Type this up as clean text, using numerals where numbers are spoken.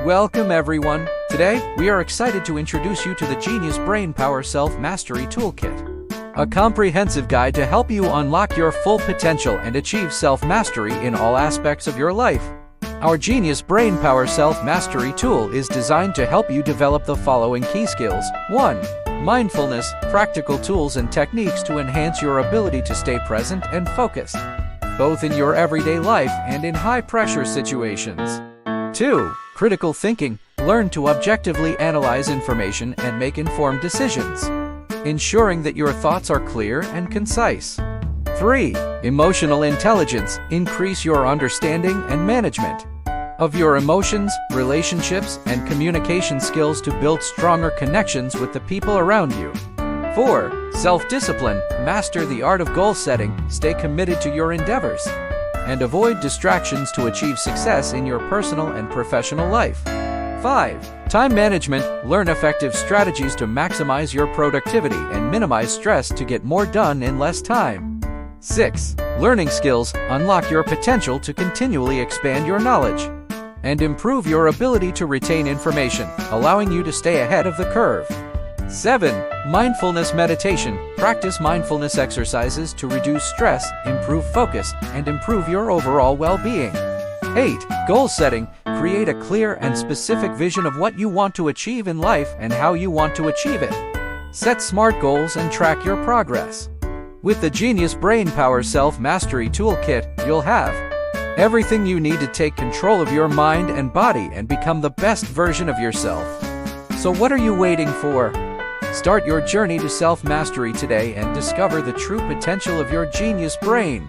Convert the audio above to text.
Welcome everyone. Today, we are excited to introduce you to the Genius Brain Power Self-Mastery Toolkit, a comprehensive guide to help you unlock your full potential and achieve self-mastery in all aspects of your life. Our Genius Brain Power Self-Mastery Tool is designed to help you develop the following key skills. 1. Mindfulness, practical tools and techniques to enhance your ability to stay present and focused, both in your everyday life and in high-pressure situations. 2. Critical thinking, learn to objectively analyze information and make informed decisions, ensuring that your thoughts are clear and concise. 3. Emotional intelligence, increase your understanding and management of your emotions, relationships, and communication skills to build stronger connections with the people around you. 4. Self-discipline, master the art of goal setting, stay committed to your endeavors, and avoid distractions to achieve success in your personal and professional life. 5. Time management, learn effective strategies to maximize your productivity and minimize stress to get more done in less time. 6. Learning skills, unlock your potential to continually expand your knowledge and improve your ability to retain information, allowing you to stay ahead of the curve. 7. Mindfulness meditation, practice mindfulness exercises to reduce stress, improve focus, and improve your overall well-being. 8. Goal setting, create a clear and specific vision of what you want to achieve in life and how you want to achieve it. Set SMART goals and track your progress. With the Genius Brain Power Self-Mastery Toolkit, you'll have everything you need to take control of your mind and body and become the best version of yourself. So what are you waiting for? Start your journey to self-mastery today and discover the true potential of your genius brain.